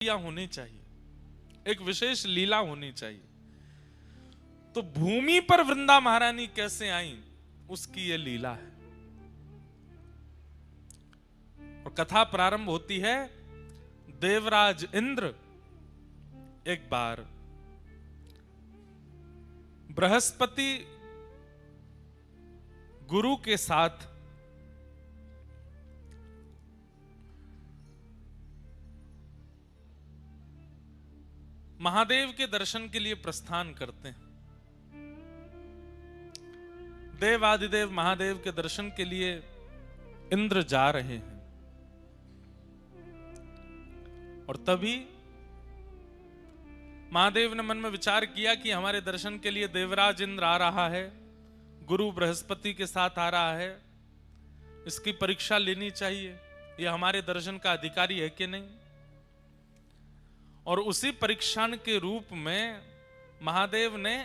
क्रिया होनी चाहिए, एक विशेष लीला होनी चाहिए। तो भूमि पर वृंदा महारानी कैसे आई, उसकी यह लीला है। और कथा प्रारंभ होती है, देवराज इंद्र एक बार बृहस्पति गुरु के साथ महादेव के दर्शन के लिए प्रस्थान करते हैं। देवादिदेव महादेव के दर्शन के लिए इंद्र जा रहे हैं। और तभी महादेव ने मन में विचार किया कि हमारे दर्शन के लिए देवराज इंद्र आ रहा है, गुरु बृहस्पति के साथ आ रहा है, इसकी परीक्षा लेनी चाहिए, यह हमारे दर्शन का अधिकारी है कि नहीं। और उसी परीक्षा के रूप में महादेव ने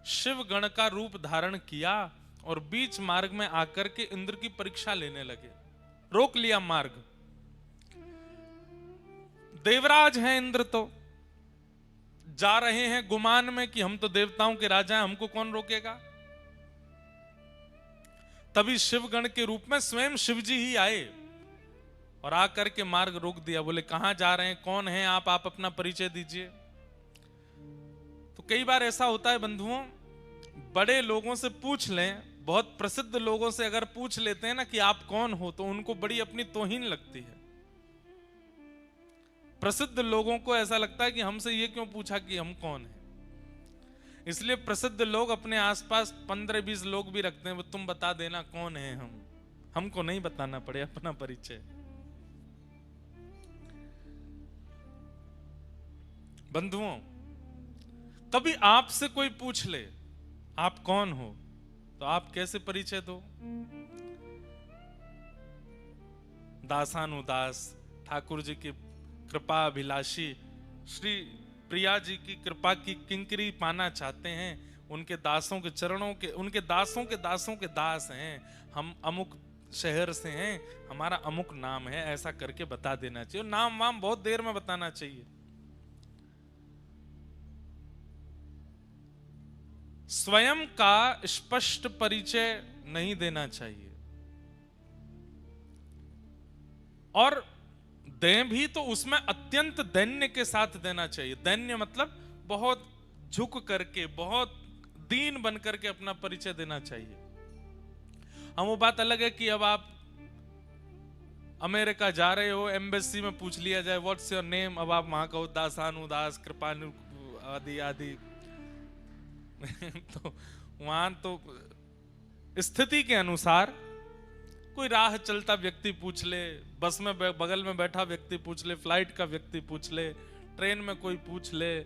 शिव गण का रूप धारण किया और बीच मार्ग में आकर के इंद्र की परीक्षा लेने लगे, रोक लिया मार्ग। देवराज हैं इंद्र, तो जा रहे हैं गुमान में कि हम तो देवताओं के राजा हैं, हमको कौन रोकेगा। तभी शिवगण के रूप में स्वयं शिवजी ही आए और आकर के मार्ग रोक दिया। बोले कहां जा रहे हैं, कौन हैं आप अपना परिचय दीजिए। तो कई बार ऐसा होता है बंधुओं, बड़े लोगों से पूछ लें, बहुत प्रसिद्ध लोगों से अगर पूछ लेते हैं ना कि आप कौन हो, तो उनको बड़ी अपनी तौहीन लगती है। प्रसिद्ध लोगों को ऐसा लगता है कि हमसे ये क्यों पूछा कि हम कौन हैं। इसलिए प्रसिद्ध लोग अपने आसपास 15-20 लोग भी रखते हैं, वो तुम बता देना कौन है हम, हमको नहीं बताना पड़े अपना परिचय। बंधुओं, कभी आपसे कोई पूछ ले आप कौन हो, तो आप कैसे परिचय दो। दासानुदास, ठाकुर जी की कृपा अभिलाषी, श्री प्रिया जी की कृपा की किंकरी पाना चाहते हैं, उनके दासों के चरणों के, उनके दासों के दासों के दास हैं, हम अमुक शहर से हैं, हमारा अमुक नाम है, ऐसा करके बता देना चाहिए। नाम वाम बहुत देर में बताना चाहिए। स्वयं का स्पष्ट परिचय नहीं देना चाहिए। और दें भी तो उसमें अत्यंत दैन्य के साथ देना चाहिए। दैन्य मतलब बहुत झुक करके, बहुत दीन बन करके अपना परिचय देना चाहिए। हम वो बात अलग है कि अब आप अमेरिका जा रहे हो, एम्बेसी में पूछ लिया जाए व्हाट्स योर नेम, अब आप वहां कहो दासानुदास कृपानु आदि आदि तो वहां तो स्थिति के अनुसार कोई राह चलता व्यक्ति पूछ ले, बस में बगल में बैठा व्यक्ति पूछ ले, फ्लाइट का व्यक्ति पूछ ले, ट्रेन में कोई पूछ ले,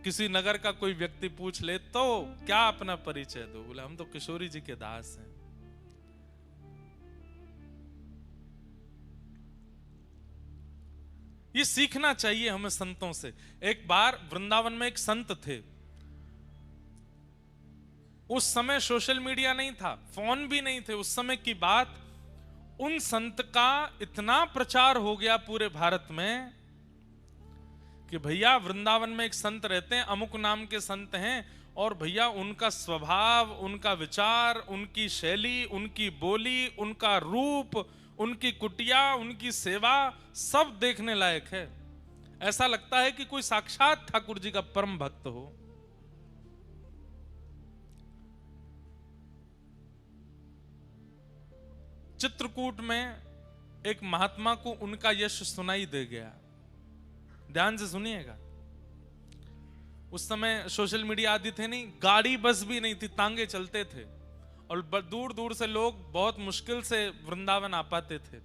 किसी नगर का कोई व्यक्ति पूछ ले, तो क्या अपना परिचय दो। बोले हम तो किशोरी जी के दास हैं। ये सीखना चाहिए हमें संतों से। एक बार वृंदावन में एक संत थे। उस समय सोशल मीडिया नहीं था, फोन भी नहीं थे। उस समय की बात, उन संत का इतना प्रचार हो गया पूरे भारत में कि भैया वृंदावन में एक संत रहते हैं, अमुक नाम के संत हैं, और भैया उनका स्वभाव, उनका विचार, उनकी शैली, उनकी बोली, उनका रूप, उनकी कुटिया, उनकी सेवा सब देखने लायक है। ऐसा लगता है कि कोई साक्षात ठाकुर जी का परम भक्त हो। चित्रकूट में एक महात्मा को उनका यश सुनाई दे गया। ध्यान से सुनिएगा। उस समय सोशल मीडिया आदि थे नहीं, गाड़ी बस भी नहीं थी, तांगे चलते थे, और दूर दूर से लोग बहुत मुश्किल से वृंदावन आ पाते थे।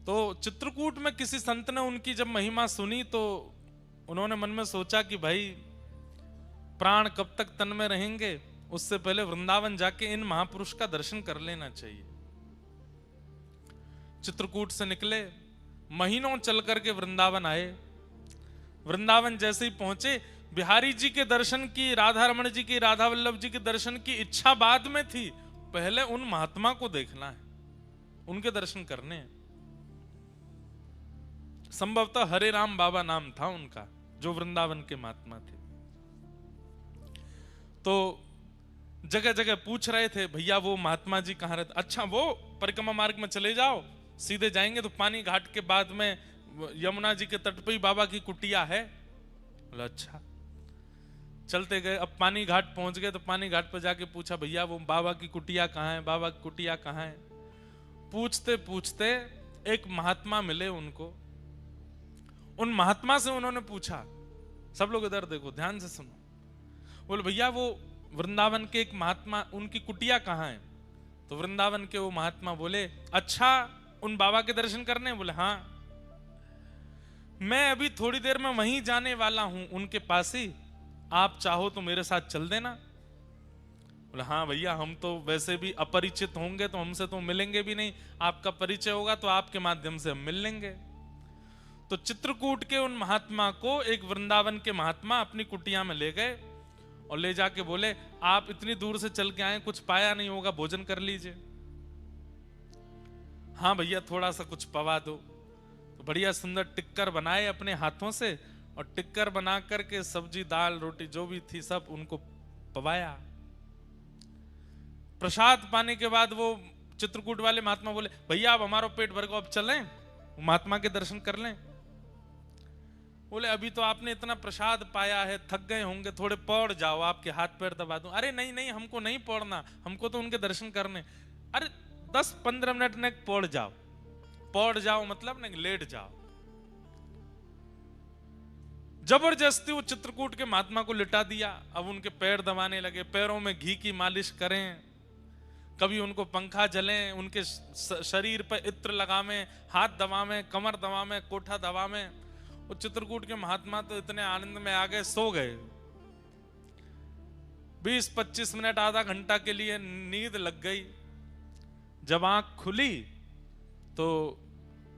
तो चित्रकूट में किसी संत ने उनकी जब महिमा सुनी, तो उन्होंने मन में सोचा कि भाई प्राण कब तक तन में रहेंगे, उससे पहले वृंदावन जाके इन महापुरुष का दर्शन कर लेना चाहिए। चित्रकूट से निकले, महीनों चल करके वृंदावन आए। वृंदावन जैसे ही पहुंचे, बिहारी जी के दर्शन की, राधा रमण जी की, राधा वल्लभ जी के दर्शन की इच्छा बाद में थी, पहले उन महात्मा को देखना है, उनके दर्शन करने हैं। संभवतः हरे राम बाबा नाम था उनका, जो वृंदावन के महात्मा थे। तो जगह जगह पूछ रहे थे, भैया वो महात्मा जी कहाँ रहते? अच्छा, वो परिक्रमा मार्ग में चले जाओ, सीधे जाएंगे तो पानी घाट के बाद में यमुना जी के तट पे ही बाबा की कुटिया है। बोला अच्छा। चलते गए, अब पानी घाट पहुंच गए तो पानी घाट पर जाके पूछा, भैया वो बाबा की कुटिया कहाँ है, बाबा की कुटिया कहाँ है? पूछते पूछते एक महात्मा मिले उनको। उन महात्मा से उन्होंने पूछा, सब लोग इधर देखो, ध्यान से सुनो। बोले भैया वो वृंदावन के एक महात्मा, उनकी कुटिया कहाँ है? तो वृंदावन के वो महात्मा बोले, अच्छा उन बाबा के दर्शन करने? बोले हाँ, मैं अभी थोड़ी देर में वहीं जाने वाला हूं, उनके पास ही, आप चाहो तो मेरे साथ चल देना। बोले हाँ भैया, हम तो वैसे भी अपरिचित होंगे तो हमसे तो मिलेंगे भी नहीं, आपका परिचय होगा तो आपके माध्यम से हम मिल लेंगे। तो चित्रकूट के उन महात्मा को एक वृंदावन के महात्मा अपनी कुटिया में ले गए और ले जाके बोले, आप इतनी दूर से चल के आए, कुछ पाया नहीं होगा, भोजन कर लीजिए। हाँ भैया, थोड़ा सा कुछ पवा दो। तो बढ़िया सुंदर टिक्कर बनाए अपने हाथों से, और टिक्कर बना करके सब्जी दाल रोटी जो भी थी सब उनको पवाया। प्रसाद पाने के बाद वो चित्रकूट वाले महात्मा बोले, भैया अब हमारा पेट भर गया, अब चलें महात्मा के दर्शन कर लें। बोले अभी तो आपने इतना प्रसाद पाया है, थक गए होंगे, थोड़े पौड़ जाओ, आपके हाथ पैर दबा दूं। अरे नहीं नहीं, हमको नहीं पौड़ना, हमको तो उनके दर्शन करने। अरे 10-15 मिनट ने पौड़ जाओ। पौड़ जाओ मतलब नहीं, लेट जाओ। जबरदस्ती वो चित्रकूट के महात्मा को लिटा दिया। अब उनके पैर दबाने लगे, पैरों में घी की मालिश करें, कभी उनको पंखा जलें, उनके शरीर पर इत्र लगावें, हाथ दबावें, कमर दबावें, कोठा दबावें। वो चित्रकूट के महात्मा तो इतने आनंद में आ गए, सो गए। 20-25 मिनट आधा घंटा के लिए नींद लग गई। जब आंख खुली तो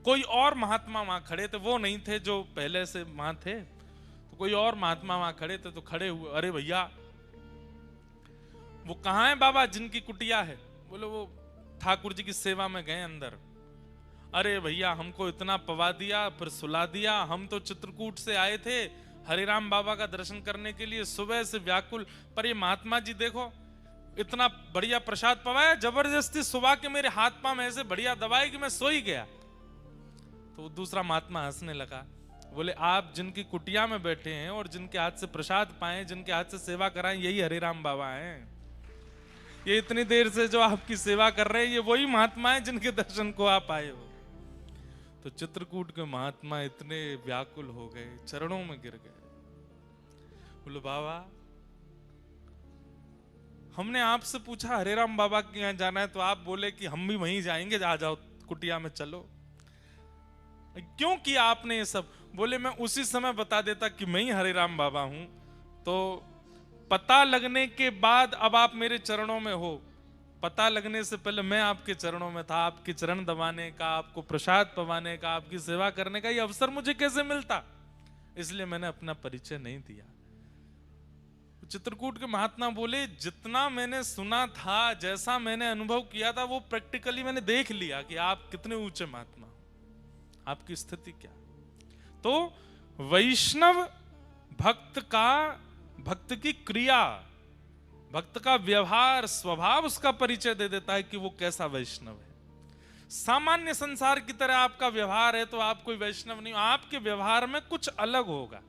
कोई और महात्मा वहां खड़े थे, वो नहीं थे जो पहले से वहां थे, तो कोई और महात्मा वहां खड़े थे। तो खड़े हुए, अरे भैया वो कहाँ है बाबा जिनकी कुटिया है? बोले वो ठाकुर जी की सेवा में गए अंदर। अरे भैया हमको इतना पवा दिया, फिर सुला दिया, हम तो चित्रकूट से आए थे हरिराम बाबा का दर्शन करने के लिए, सुबह से व्याकुल, पर ये महात्मा जी देखो इतना बढ़िया प्रसाद पवाया, जबरदस्ती सुबह के मेरे हाथ पांव ऐसे बढ़िया दबाए कि मैं सो ही गया। तो दूसरा महात्मा हंसने लगा। बोले आप जिनकी कुटिया में बैठे हैं और जिनके हाथ से प्रसाद पाए, जिनके हाथ से सेवा कराएं, यही हरिराम बाबा हैं। ये इतनी देर से जो आपकी सेवा कर रहे हैं, ये वही महात्मा हैं जिनके दर्शन को आप आए हो। तो चित्रकूट के महात्मा इतने व्याकुल हो गए, चरणों में गिर गए। बोले बाबा हमने आपसे पूछा हरिराम बाबा के यहाँ जाना है, तो आप बोले कि हम भी वहीं जाएंगे, आ जाओ कुटिया में चलो। क्यों किया आपने ये सब? बोले मैं उसी समय बता देता कि मैं ही हरिराम बाबा हूं, तो पता लगने के बाद अब आप मेरे चरणों में हो, पता लगने से पहले मैं आपके चरणों में था, आपके चरण दबाने का, आपको प्रसाद पवाने का, आपकी सेवा करने का ये अवसर मुझे कैसे मिलता? इसलिए मैंने अपना परिचय नहीं दिया। चित्रकूट के महात्मा बोले जितना मैंने सुना था, जैसा मैंने अनुभव किया था, वो प्रैक्टिकली मैंने देख लिया कि आप कितने ऊंचे महात्मा, आपकी स्थिति क्या। तो वैष्णव भक्त की क्रिया, भक्त का व्यवहार, स्वभाव उसका परिचय दे देता है कि वो कैसा वैष्णव है। सामान्य संसार की तरह आपका व्यवहार है तो आप कोई वैष्णव नहीं हो। आपके व्यवहार में कुछ अलग होगा,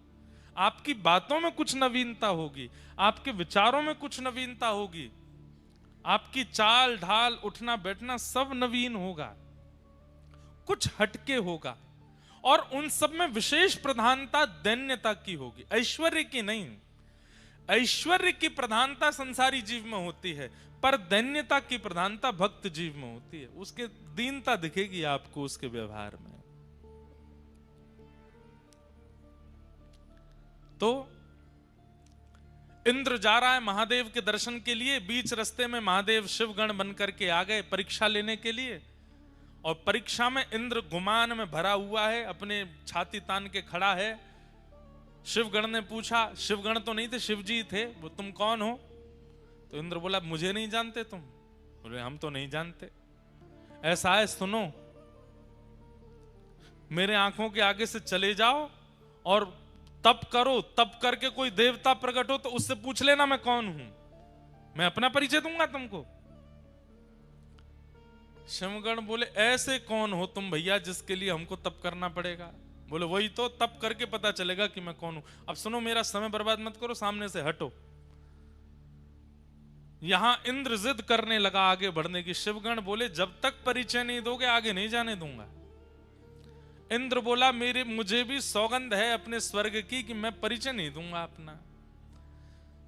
आपकी बातों में कुछ नवीनता होगी, आपके विचारों में कुछ नवीनता होगी, आपकी चाल ढाल उठना बैठना सब नवीन होगा, कुछ हटके होगा, और उन सब में विशेष प्रधानता दैन्यता की होगी, ऐश्वर्य की नहीं। ऐश्वर्य की प्रधानता संसारी जीव में होती है, पर दैन्यता की प्रधानता भक्त जीव में होती है। उसके दीनता दिखेगी आपको उसके व्यवहार में। तो इंद्र जा रहा है महादेव के दर्शन के लिए, बीच रास्ते में महादेव शिवगण बनकर के आ गए परीक्षा लेने के लिए, और परीक्षा में इंद्र गुमान में भरा हुआ है, अपने छाती तान के खड़ा है। शिवगण ने पूछा, शिवगण तो नहीं थे, शिवजी थे, वो तुम कौन हो? तो इंद्र बोला मुझे नहीं जानते तुम? बोले हम तो नहीं जानते। ऐसा है सुनो, मेरे आंखों के आगे से चले जाओ और तप करो, तप करके कोई देवता प्रकट हो तो उससे पूछ लेना मैं कौन हूं, मैं अपना परिचय दूंगा तुमको। शिवगण बोले ऐसे कौन हो तुम भैया जिसके लिए हमको तप करना पड़ेगा? बोले वही तो, तप करके पता चलेगा कि मैं कौन हूं। अब सुनो, मेरा समय बर्बाद मत करो, सामने से हटो। यहां इंद्र जिद करने लगा आगे बढ़ने की। शिवगण बोले जब तक परिचय नहीं दोगे आगे नहीं जाने दूंगा। इंद्र बोला मुझे भी सौगंध है अपने स्वर्ग की कि मैं परिचय नहीं दूंगा अपना।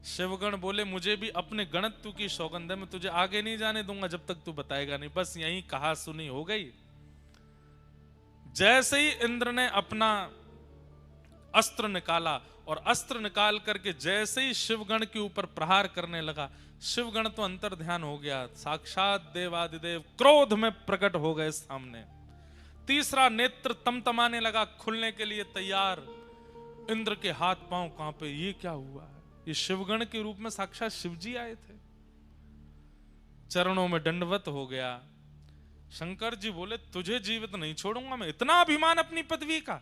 शिवगण बोले मुझे भी अपने गणत्व की सौगंध है, मैं तुझे आगे नहीं जाने दूंगा जब तक तू बताएगा नहीं। बस यही कहा सुनी हो गई। जैसे ही इंद्र ने अपना अस्त्र निकाला और अस्त्र निकाल करके जैसे ही शिवगण के ऊपर प्रहार करने लगा, शिवगण तो अंतर ध्यान हो गया, साक्षात देवादिदेव क्रोध में प्रकट हो गए सामने। तीसरा नेत्र तमतमाने लगा, खुलने के लिए तैयार। इंद्र के हाथ पांव कांपे, ये क्या हुआ? ये शिवगण के रूप में साक्षात शिवजी आए थे। चरणों में दंडवत हो गया। शंकर जी बोले तुझे जीवित नहीं छोड़ूंगा मैं, इतना अभिमान अपनी पदवी का।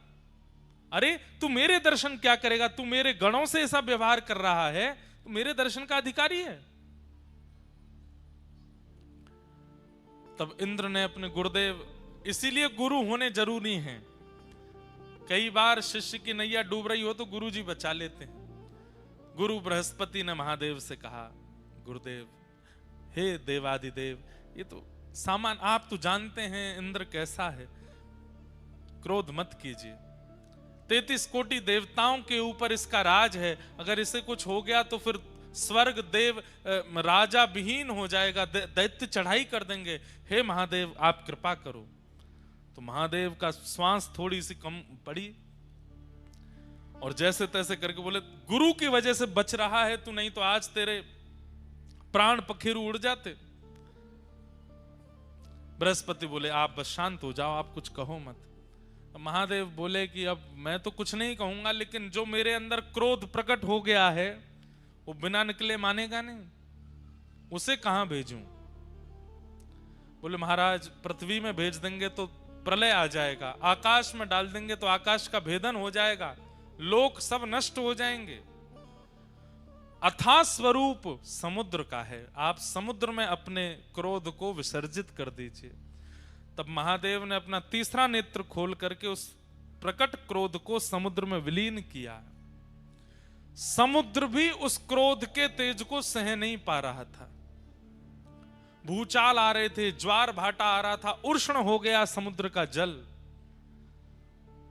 अरे तू मेरे दर्शन क्या करेगा? तू मेरे गणों से ऐसा व्यवहार कर रहा है, तू मेरे दर्शन का अधिकारी है। तब इंद्र ने अपने गुरुदेव, इसीलिए गुरु होने जरूरी हैं। कई बार शिष्य की नैया डूब रही हो तो गुरु जी बचा लेते हैं। गुरु बृहस्पति ने महादेव से कहा, गुरुदेव हे देवादिदेव, ये तो सामान, आप तो जानते हैं इंद्र कैसा है, क्रोध मत कीजिए। 33 कोटि देवताओं के ऊपर इसका राज है, अगर इसे कुछ हो गया तो फिर स्वर्ग देव राजा विहीन हो जाएगा, दैत्य चढ़ाई कर देंगे। हे महादेव आप कृपा करो। तो महादेव का श्वास थोड़ी सी कम पड़ी और जैसे तैसे करके बोले गुरु की वजह से बच रहा है तू, नहीं तो आज तेरे प्राण पखेरु उड़ जाते। बृहस्पति बोले आप बस शांत हो जाओ, आप कुछ कहो मत। महादेव बोले कि अब मैं तो कुछ नहीं कहूंगा, लेकिन जो मेरे अंदर क्रोध प्रकट हो गया है वो बिना निकले मानेगा नहीं, उसे कहां भेजूं? बोले महाराज पृथ्वी में भेज देंगे तो प्रलय आ जाएगा, आकाश में डाल देंगे तो आकाश का भेदन हो जाएगा, लोक सब नष्ट हो जाएंगे। अथाह स्वरूप समुद्र का है, आप समुद्र में अपने क्रोध को विसर्जित कर दीजिए। तब महादेव ने अपना तीसरा नेत्र खोल करके उस प्रकट क्रोध को समुद्र में विलीन किया। समुद्र भी उस क्रोध के तेज को सह नहीं पा रहा था। भूचाल आ रहे थे, ज्वार भाटा आ रहा था, उष्ण हो गया समुद्र का जल।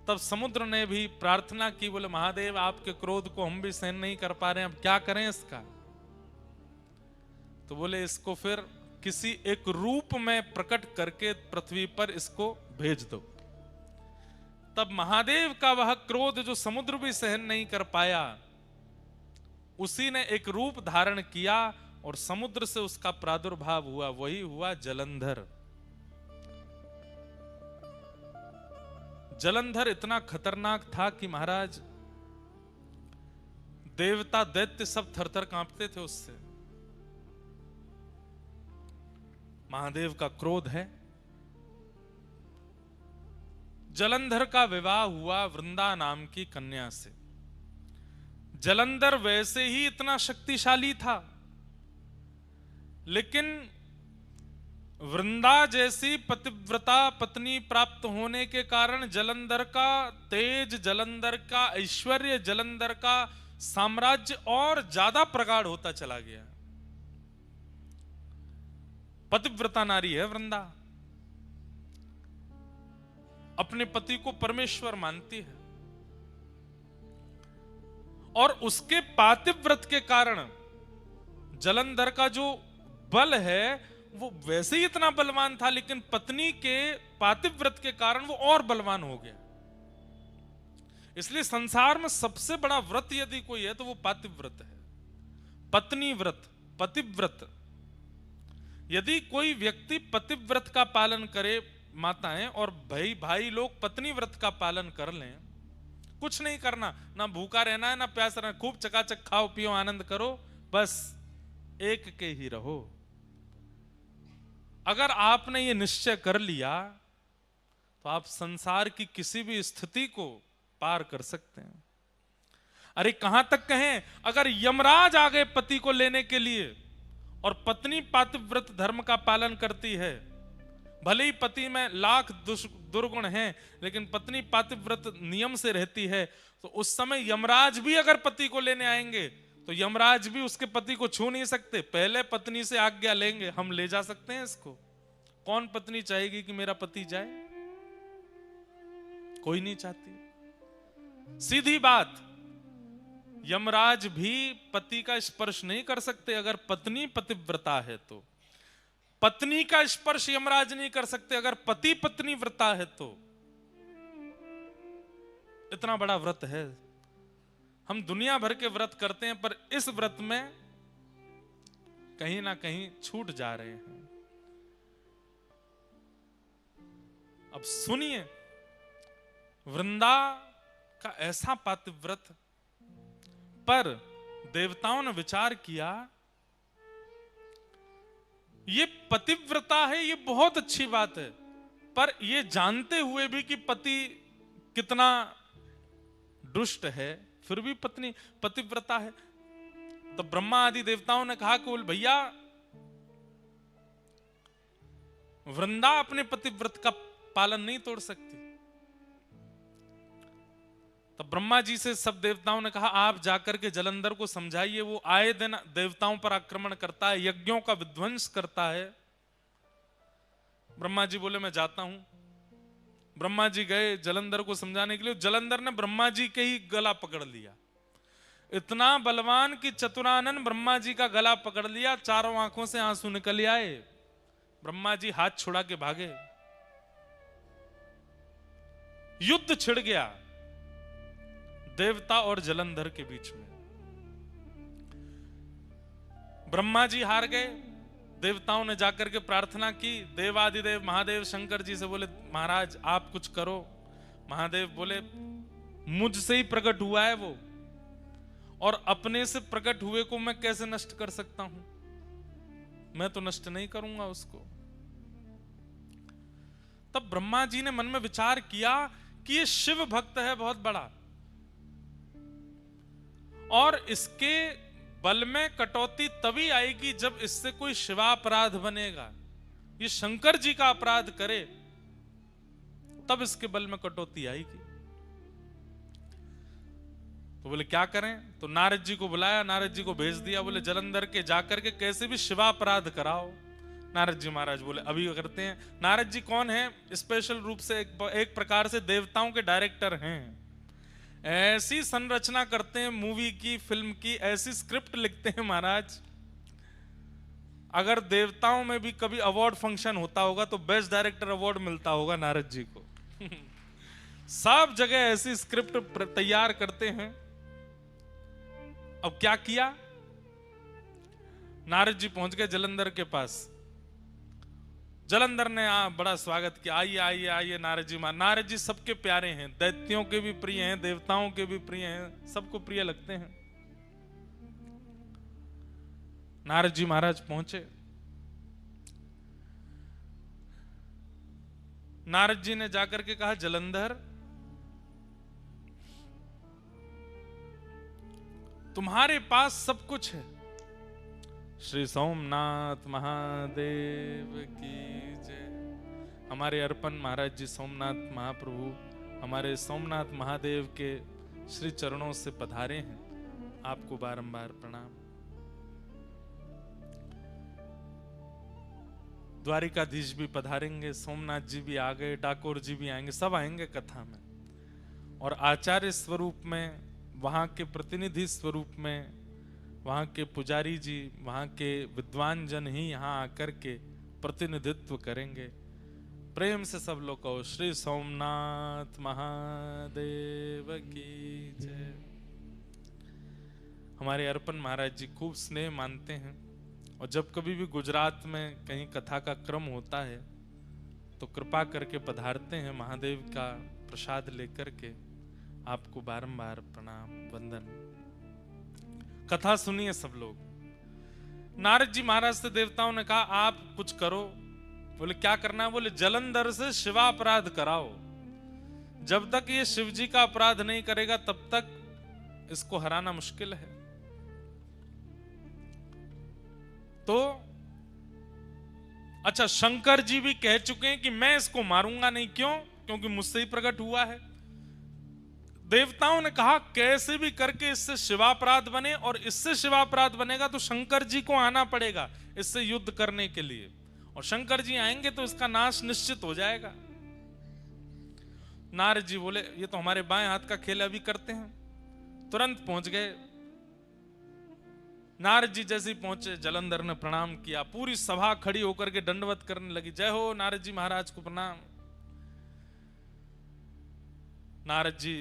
तब समुद्र ने भी प्रार्थना की, बोले महादेव आपके क्रोध को हम भी सहन नहीं कर पा रहे हैं, अब क्या करें इसका? तो बोले इसको फिर किसी एक रूप में प्रकट करके पृथ्वी पर इसको भेज दो। तब महादेव का वह क्रोध जो समुद्र भी सहन नहीं कर पाया, उसी ने एक रूप धारण किया और समुद्र से उसका प्रादुर्भाव हुआ, वही हुआ जलंधर। जलंधर इतना खतरनाक था कि महाराज देवता दैत्य सब थरथर कांपते थे उससे। महादेव का क्रोध है। जलंधर का विवाह हुआ वृंदा नाम की कन्या से। जलंधर वैसे ही इतना शक्तिशाली था, लेकिन वृंदा जैसी पतिव्रता पत्नी प्राप्त होने के कारण जलंधर का तेज, जलंधर का ऐश्वर्य, जलंधर का साम्राज्य और ज्यादा प्रगाढ़ होता चला गया। पतिव्रता नारी है वृंदा, अपने पति को परमेश्वर मानती है और उसके पातिव्रत के कारण जलंधर का जो बल है वो वैसे ही इतना बलवान था, लेकिन पत्नी के पातिव्रत के कारण वो और बलवान हो गया। इसलिए संसार में सबसे बड़ा व्रत यदि कोई है तो वो पातिव्रत है, पत्नी व्रत, पतिव्रत। यदि कोई व्यक्ति पतिव्रत का पालन करे, माताएं और भाई लोग पत्नी व्रत का पालन कर लें, कुछ नहीं करना, ना भूखा रहना है ना प्यास रहना, खूब चकाचक खाओ पियो आनंद करो, बस एक के ही रहो। अगर आपने ये निश्चय कर लिया तो आप संसार की किसी भी स्थिति को पार कर सकते हैं। अरे कहां तक कहें, अगर यमराज आ गए पति को लेने के लिए और पत्नी पातिव्रत धर्म का पालन करती है, भले ही पति में लाख दुर्गुण हैं, लेकिन पत्नी पातिव्रत नियम से रहती है, तो उस समय यमराज भी अगर पति को लेने आएंगे तो यमराज भी उसके पति को छू नहीं सकते, पहले पत्नी से आज्ञा लेंगे, हम ले जा सकते हैं इसको। कौन पत्नी चाहेगी कि मेरा पति जाए? कोई नहीं चाहती। सीधी बात, यमराज भी पति का स्पर्श नहीं कर सकते अगर पत्नी पतिव्रता है तो। पत्नी का स्पर्श यमराज नहीं कर सकते अगर पति पत्नी व्रता है तो। इतना बड़ा व्रत है। हम दुनिया भर के व्रत करते हैं, पर इस व्रत में कहीं ना कहीं छूट जा रहे हैं। अब सुनिए, वृंदा का ऐसा पातिव्रत, पर देवताओं ने विचार किया ये पतिव्रता है, ये बहुत अच्छी बात है, पर ये जानते हुए भी कि पति कितना दुष्ट है, फिर भी पत्नी पतिव्रता है। तो ब्रह्मा आदि देवताओं ने कहा कि भैया वृंदा अपने पतिव्रत का पालन नहीं तोड़ सकती। तब ब्रह्मा जी से सब देवताओं ने कहा आप जाकर के जलंधर को समझाइए, वो आए दिन देवताओं पर आक्रमण करता है, यज्ञों का विध्वंस करता है। ब्रह्मा जी बोले मैं जाता हूं। ब्रह्मा जी गए जलंधर को समझाने के लिए। जलंधर ने ब्रह्मा जी के ही गला पकड़ लिया, इतना बलवान कि चतुरानन ब्रह्मा जी का गला पकड़ लिया, चारों आंखों से आंसू निकल आए। ब्रह्मा जी हाथ छुड़ा के भागे, युद्ध छिड़ गया देवता और जलंधर के बीच में। ब्रह्मा जी हार गए। देवताओं ने जाकर के प्रार्थना की, देवादिदेव महादेव शंकर जी से बोले महाराज आप कुछ करो। महादेव बोले मुझसे ही प्रकट हुआ है वो, और अपने से प्रकट हुए को मैं कैसे नष्ट कर सकता हूं? मैं तो नष्ट नहीं करूंगा उसको। तब ब्रह्मा जी ने मन में विचार किया कि ये शिव भक्त है बहुत बड़ा, और इसके बल में कटौती तभी आएगी जब इससे कोई शिवापराध बनेगा। ये शंकर जी का अपराध करे तब इसके बल में कटौती आएगी। तो बोले क्या करें? तो नारद जी को बुलाया, नारद जी को भेज दिया, बोले जलंधर के जाकर के कैसे भी शिवापराध कराओ। नारद जी महाराज बोले अभी करते हैं। नारद जी कौन है? स्पेशल रूप से एक प्रकार से देवताओं के डायरेक्टर हैं। ऐसी संरचना करते हैं मूवी की, फिल्म की, ऐसी स्क्रिप्ट लिखते हैं महाराज, अगर देवताओं में भी कभी अवार्ड फंक्शन होता होगा तो बेस्ट डायरेक्टर अवार्ड मिलता होगा नारद जी को। सब जगह ऐसी स्क्रिप्ट तैयार करते हैं। अब क्या किया? नारद जी पहुंच गए जलंधर के पास। जलंधर ने बड़ा स्वागत किया, आइए आइए आइए नारद जी। नारद जी सबके प्यारे हैं, दैत्यों के भी प्रिय हैं, देवताओं के भी प्रिय हैं, सबको प्रिय लगते हैं। नारद जी महाराज पहुंचे। नारद जी ने जाकर के कहा जलंधर तुम्हारे पास सब कुछ है। श्री सोमनाथ महादेव की जय। हमारे अर्पण महाराज जी सोमनाथ महाप्रभु हमारे सोमनाथ महादेव के श्री चरणों से पधारे हैं, आपको बारंबार प्रणाम। द्वारिकाधीश भी पधारेंगे, सोमनाथ जी भी आ गए, डाकोर जी भी आएंगे, सब आएंगे कथा में। और आचार्य स्वरूप में, वहां के प्रतिनिधि स्वरूप में, वहां के पुजारी जी, वहां के विद्वान जन ही यहां आकर के प्रतिनिधित्व करेंगे। प्रेम से सब लोग कहो श्री सोमनाथ महादेव की जय। हमारे अर्पण महाराज जी खूब स्नेह मानते हैं, और जब कभी भी गुजरात में कहीं कथा का क्रम होता है तो कृपा करके पधारते हैं महादेव का प्रसाद लेकर के। आपको बारंबार प्रणाम वंदन। कथा सुनिए सब लोग। नारद जी महाराज से देवताओं ने कहा आप कुछ करो। बोले क्या करना है? बोले जलंधर से शिवापराध कराओ। जब तक ये शिव जी का अपराध नहीं करेगा तब तक इसको हराना मुश्किल है। तो अच्छा, शंकर जी भी कह चुके हैं कि मैं इसको मारूंगा नहीं। क्यों? क्योंकि मुझसे ही प्रकट हुआ है। देवताओं ने कहा कैसे भी करके इससे शिवापराध बने, और इससे शिवापराध बनेगा तो शंकर जी को आना पड़ेगा इससे युद्ध करने के लिए, और शंकर जी आएंगे तो इसका नाश निश्चित हो जाएगा। नारद जी बोले ये तो हमारे बाएं हाथ का खेल अभी करते हैं। तुरंत पहुंच गए। नारद जी जैसे ही पहुंचे, जलंधर ने प्रणाम किया। पूरी सभा खड़ी होकर के दंडवत करने लगी, जय हो नारद जी महाराज को प्रणाम। नारद जी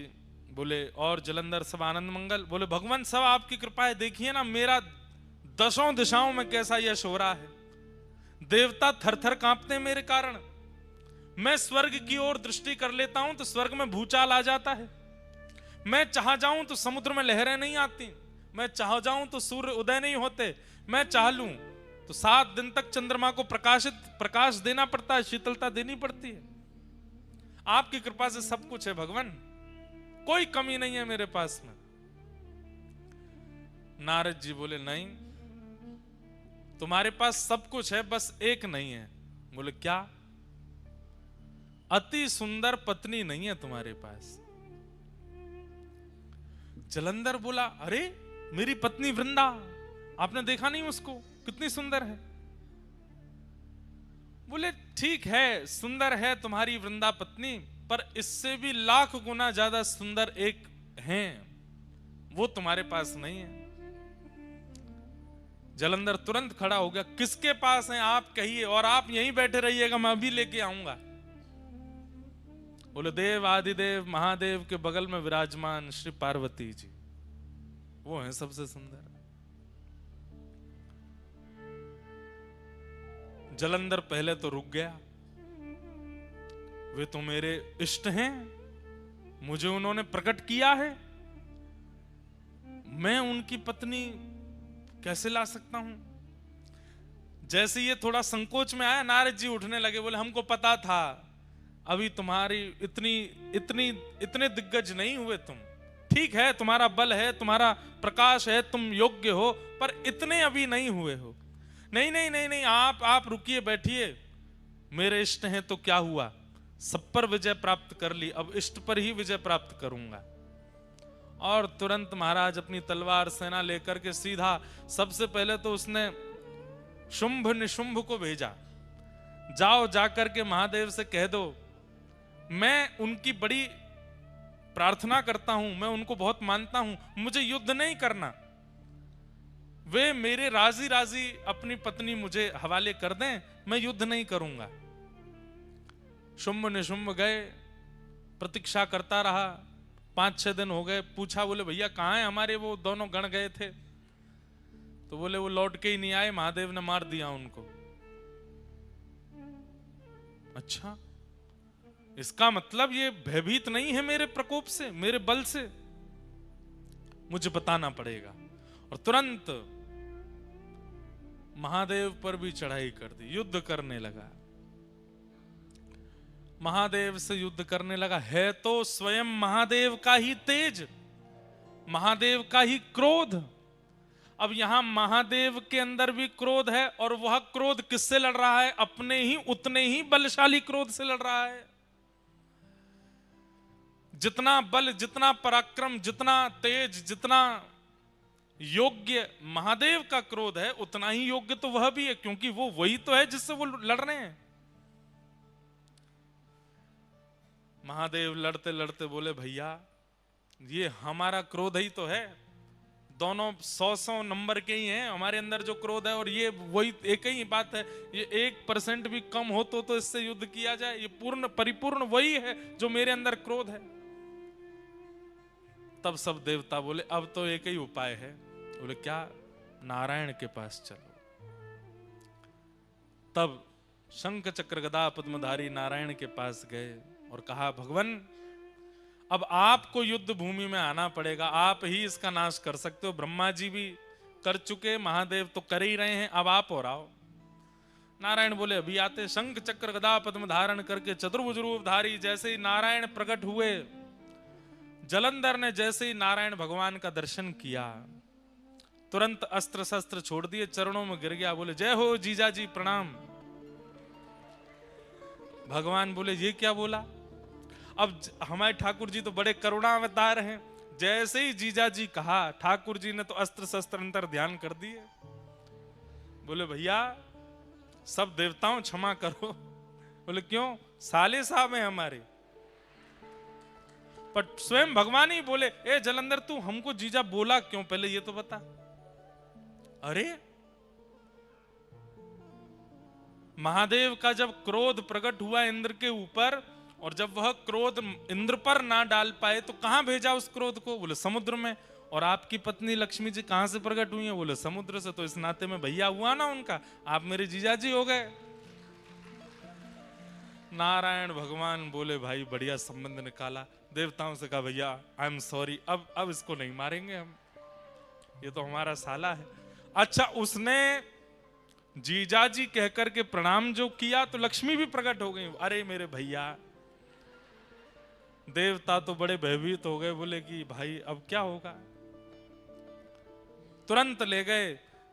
बोले और जलंधर सब आनंद मंगल। बोले भगवान सब आपकी कृपा है, देखिए ना मेरा दसों दिशाओं में कैसा यश हो रहा है। देवता थर थर कांपते हैं मेरे कारण। मैं स्वर्ग की ओर दृष्टि कर लेता हूं तो स्वर्ग में भूचाल आ जाता है। मैं चाह जाऊं तो समुद्र में लहरें नहीं आती। मैं चाह जाऊं तो सूर्य उदय नहीं होते। मैं चाह लूं तो 7 दिन तक चंद्रमा को प्रकाश देना पड़ता है, शीतलता देनी पड़ती है। आपकी कृपा से सब कुछ है भगवान, कोई कमी नहीं है मेरे पास में। नारद जी बोले नहीं, तुम्हारे पास सब कुछ है, बस एक नहीं है। बोले क्या? अति सुंदर पत्नी नहीं है तुम्हारे पास। जलंधर बोला अरे मेरी पत्नी वृंदा, आपने देखा नहीं उसको, कितनी सुंदर है। बोले ठीक है, सुंदर है तुम्हारी वृंदा पत्नी, पर इससे भी लाख गुना ज्यादा सुंदर एक हैं, वो तुम्हारे पास नहीं है। जलंधर तुरंत खड़ा हो गया, किसके पास है आप कहिए, और आप यहीं बैठे रहिएगा, मैं अभी लेके आऊंगा। बोले देव आदिदेव महादेव के बगल में विराजमान श्री पार्वती जी, वो हैं सबसे सुंदर। जलंधर पहले तो रुक गया, वे तो मेरे इष्ट हैं, मुझे उन्होंने प्रकट किया है, मैं उनकी पत्नी कैसे ला सकता हूं। जैसे ये थोड़ा संकोच में आया, नारद जी उठने लगे। बोले हमको पता था अभी तुम्हारी इतने दिग्गज नहीं हुए तुम। ठीक है, तुम्हारा बल है, तुम्हारा प्रकाश है, तुम योग्य हो, पर इतने अभी नहीं हुए हो। नहीं नहीं नहीं नहीं, आप रुकिए, बैठिए। मेरे इष्ट हैं तो क्या हुआ, सब पर विजय प्राप्त कर ली, अब इष्ट पर ही विजय प्राप्त करूंगा। और तुरंत महाराज अपनी तलवार सेना लेकर के सीधा, सबसे पहले तो उसने शुंभ निशुंभ को भेजा, जाओ जाकर के महादेव से कह दो मैं उनकी बड़ी प्रार्थना करता हूं, मैं उनको बहुत मानता हूं, मुझे युद्ध नहीं करना, वे मेरे राजी राजी अपनी पत्नी मुझे हवाले कर दें, मैं युद्ध नहीं करूंगा। शुंभ निशुंभ गए, प्रतीक्षा करता रहा, 5-6 दिन हो गए। पूछा, बोले भैया कहाँ है हमारे वो दोनों गण गए थे? तो बोले वो लौट के ही नहीं आए, महादेव ने मार दिया उनको। अच्छा, इसका मतलब ये भयभीत नहीं है मेरे प्रकोप से, मेरे बल से, मुझे बताना पड़ेगा। और तुरंत महादेव पर भी चढ़ाई कर दी, युद्ध करने लगा, महादेव से युद्ध करने लगा। है तो स्वयं महादेव का ही तेज, महादेव का ही क्रोध। अब यहां महादेव के अंदर भी क्रोध है, और वह क्रोध किससे लड़ रहा है? अपने ही उतने ही बलशाली क्रोध से लड़ रहा है। जितना बल, जितना पराक्रम, जितना तेज, जितना योग्य महादेव का क्रोध है, उतना ही योग्य तो वह भी है, क्योंकि वो वही तो है जिससे वो लड़ रहे हैं। महादेव लड़ते लड़ते बोले भैया ये हमारा क्रोध ही तो है, दोनों 100 नंबर के ही हैं, हमारे अंदर जो क्रोध है और ये वही एक ही बात है। ये 1% भी कम हो तो इससे युद्ध किया जाए, ये पूर्ण परिपूर्ण वही है जो मेरे अंदर क्रोध है। तब सब देवता बोले अब तो एक ही उपाय है। बोले क्या? नारायण के पास चलो। तब शंख चक्र गदा पद्मधारी नारायण के पास गए और कहा भगवान अब आपको युद्ध भूमि में आना पड़ेगा, आप ही इसका नाश कर सकते हो। ब्रह्मा जी भी कर चुके, महादेव तो कर ही रहे हैं, अब आप और आओ। नारायण बोले अभी आते। शंख चक्र गदा पद्म धारण करके चतुर्भुज रूप धारी जैसे ही नारायण प्रकट हुए, जलंधर ने जैसे ही नारायण भगवान का दर्शन किया, तुरंत अस्त्र शस्त्र छोड़ दिए, चरणों में गिर गया, बोले जय हो जीजा जी प्रणाम। भगवान बोले ये क्या बोला? अब हमारे ठाकुर जी तो बड़े करुणावतार हैं, जैसे ही जीजा जी कहा, ठाकुर जी ने तो अस्त्र शस्त्र अंतर ध्यान कर दिए। बोले भैया सब देवताओं क्षमा करो। बोले क्यों? साले साहब हैं हमारे। पर स्वयं भगवान ही बोले ए जलंधर तू हमको जीजा बोला क्यों, पहले ये तो बता। अरे महादेव का जब क्रोध प्रकट हुआ इंद्र के ऊपर, और जब वह क्रोध इंद्र पर ना डाल पाए तो कहां भेजा उस क्रोध को? बोले समुद्र में। और आपकी पत्नी लक्ष्मी जी कहां से प्रकट हुई है? बोले समुद्र से। तो इस नाते में भैया हुआ ना उनका, आप मेरे जीजा जी हो गए। नारायण भगवान बोले भाई बढ़िया संबंध निकाला। देवताओं से कहा भैया आई एम सॉरी, अब इसको नहीं मारेंगे हम, ये तो हमारा साला है। अच्छा उसने जीजा जी कहकर के प्रणाम जो किया तो लक्ष्मी भी प्रकट हो गई। अरे मेरे भैया, देवता तो बड़े भयभीत हो गए, बोले कि भाई अब क्या होगा। तुरंत ले गए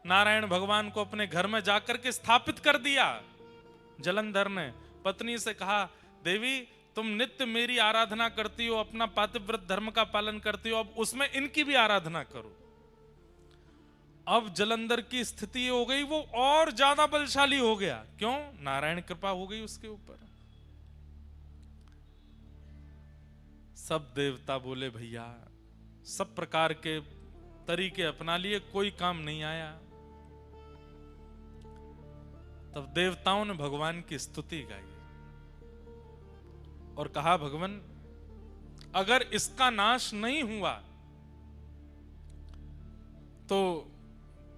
नारायण भगवान को अपने घर में जाकर के स्थापित कर दिया। जलंधर ने पत्नी से कहा देवी तुम नित्य मेरी आराधना करती हो, अपना पातिव्रत धर्म का पालन करती हो, अब उसमें इनकी भी आराधना करो। अब जलंधर की स्थिति हो गई, वो और ज्यादा बलशाली हो गया। क्यों? नारायण कृपा हो गई उसके ऊपर। सब देवता बोले भैया सब प्रकार के तरीके अपना लिए, कोई काम नहीं आया। तब देवताओं ने भगवान की स्तुति गाई और कहा भगवान अगर इसका नाश नहीं हुआ तो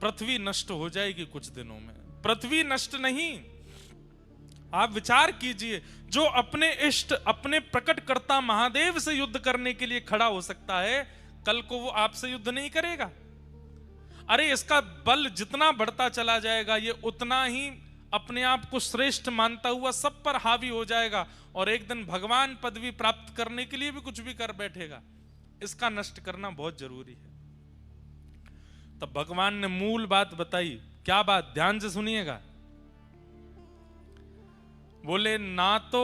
पृथ्वी नष्ट हो जाएगी कुछ दिनों में। पृथ्वी नष्ट नहीं, आप विचार कीजिए, जो अपने इष्ट अपने प्रकटकर्ता महादेव से युद्ध करने के लिए खड़ा हो सकता है, कल को वो आपसे युद्ध नहीं करेगा। अरे इसका बल जितना बढ़ता चला जाएगा, ये उतना ही अपने आप को श्रेष्ठ मानता हुआ सब पर हावी हो जाएगा, और एक दिन भगवान पदवी प्राप्त करने के लिए भी कुछ भी कर बैठेगा। इसका नष्ट करना बहुत जरूरी है। तब भगवान ने मूल बात बताई। क्या बात? ध्यान से सुनिएगा। बोले ना तो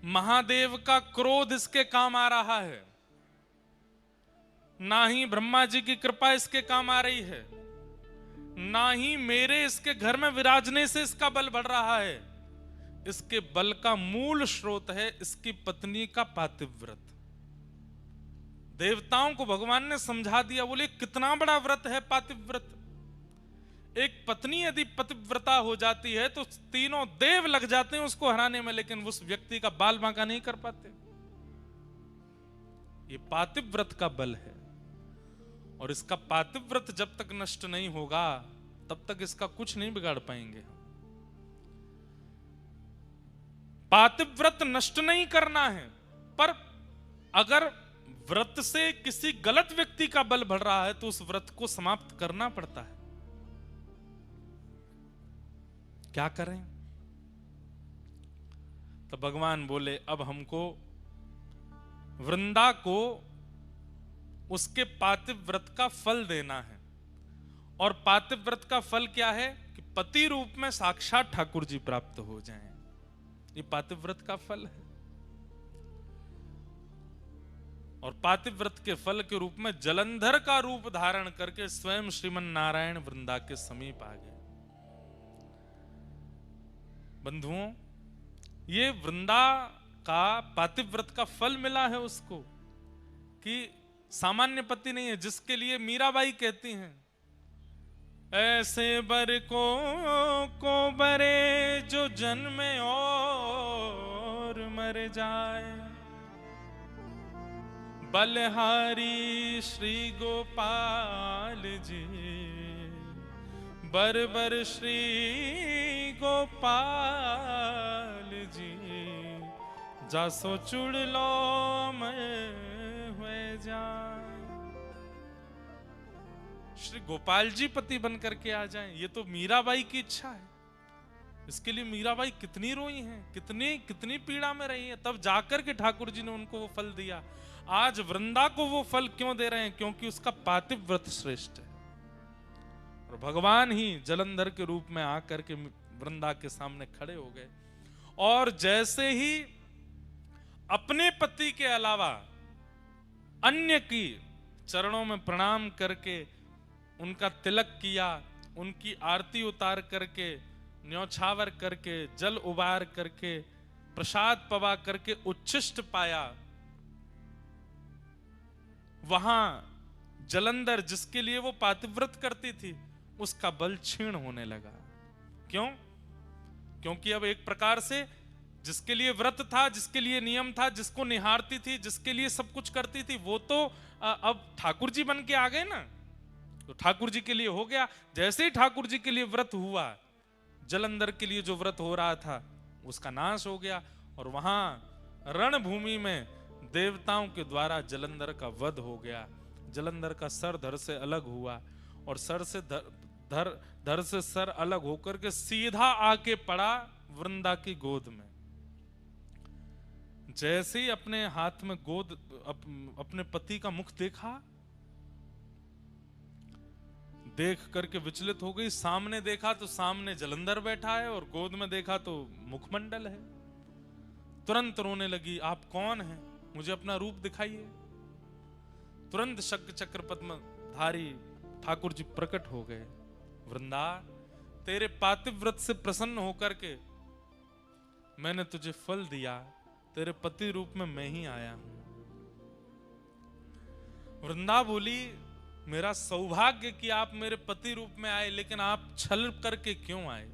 महादेव का क्रोध इसके काम आ रहा है, ना ही ब्रह्मा जी की कृपा इसके काम आ रही है, ना ही मेरे इसके घर में विराजने से इसका बल बढ़ रहा है। इसके बल का मूल स्रोत है इसकी पत्नी का पातिव्रत। देवताओं को भगवान ने समझा दिया। बोले कितना बड़ा व्रत है पातिव्रत। एक पत्नी यदि पतिव्रता हो जाती है तो तीनों देव लग जाते हैं उसको हराने में, लेकिन उस व्यक्ति का बाल बांका नहीं कर पाते। ये पातिव्रत का बल है, और इसका पातिव्रत जब तक नष्ट नहीं होगा तब तक इसका कुछ नहीं बिगाड़ पाएंगे। पातिव्रत नष्ट नहीं करना है, पर अगर व्रत से किसी गलत व्यक्ति का बल बढ़ रहा है तो उस व्रत को समाप्त करना पड़ता है। क्या करें? तो भगवान बोले अब हमको वृंदा को उसके पातिव्रत का फल देना है। और पातिव्रत का फल क्या है? कि पति रूप में साक्षात ठाकुर जी प्राप्त हो जाएं। ये पातिव्रत का फल है। और पातिव्रत के फल के रूप में जलंधर का रूप धारण करके स्वयं श्रीमन नारायण वृंदा के समीप आ गए। बंधुओं, ये वृंदा का पातिव्रत का फल मिला है उसको, कि सामान्य पति नहीं है, जिसके लिए मीराबाई कहती हैं ऐसे बर को बरे जो जन्मे और मर जाए, बलहारी श्री गोपाल जी, बर बर श्री गोपाल जी, जासो चुड़ लो मैं हुए जाए। श्री गोपाल जी पति बन करके आ जाएं। ये तो मीराबाई की इच्छा है। इसके लिए मीराबाई कितनी रोई हैं, कितनी कितनी पीड़ा में रही है, तब जाकर के ठाकुर जी ने उनको वो फल दिया। आज वृंदा को वो फल क्यों दे रहे हैं? क्योंकि उसका पातिव व्रत श्रेष्ठ है। और भगवान ही जलंधर के रूप में आकर के वृंदा के सामने खड़े हो गए और जैसे ही अपने पति के अलावा अन्य की चरणों में प्रणाम करके उनका तिलक किया, उनकी आरती उतार करके, न्यौछावर करके, जल उबार करके, प्रसाद पवा करके उच्छिष्ट पाया, वहां जलंधर जिसके लिए वो पातिव्रत करती थी उसका बल क्षीण होने लगा। क्यों? क्योंकि अब एक प्रकार से जिसके लिए व्रत था, जिसके लिए नियम था, जिसको निहारती थी, जिसके लिए सब कुछ करती थी, वो तो अब ठाकुर जी बन के आ गए ना, तो ठाकुर जी के लिए हो गया। जैसे ही ठाकुर जी के लिए व्रत हुआ, जलंधर के लिए जो व्रत हो रहा था उसका नाश हो गया और वहां रणभूमि में देवताओं के द्वारा जलंधर का वध हो गया। जलंधर का सर धड़ से अलग हुआ और सर से धड़ से सर अलग होकर के सीधा आके पड़ा वृंदा की गोद में। जैसे ही अपने हाथ में गोद अपने पति का मुख देखा, देख करके विचलित हो गई। सामने देखा तो सामने जलंधर बैठा है और गोद में देखा तो मुखमंडल है। तुरंत रोने लगी, आप कौन हैं? मुझे अपना रूप दिखाइए। तुरंत शंख चक्र पद्म धारी ठाकुर जी प्रकट हो गए। वृंदा, तेरे पातिव्रत से प्रसन्न होकर के मैंने तुझे फल दिया, तेरे पति रूप में मैं ही आया हूं। वृंदा बोली, मेरा सौभाग्य कि आप मेरे पति रूप में आए, लेकिन आप छल करके क्यों आए?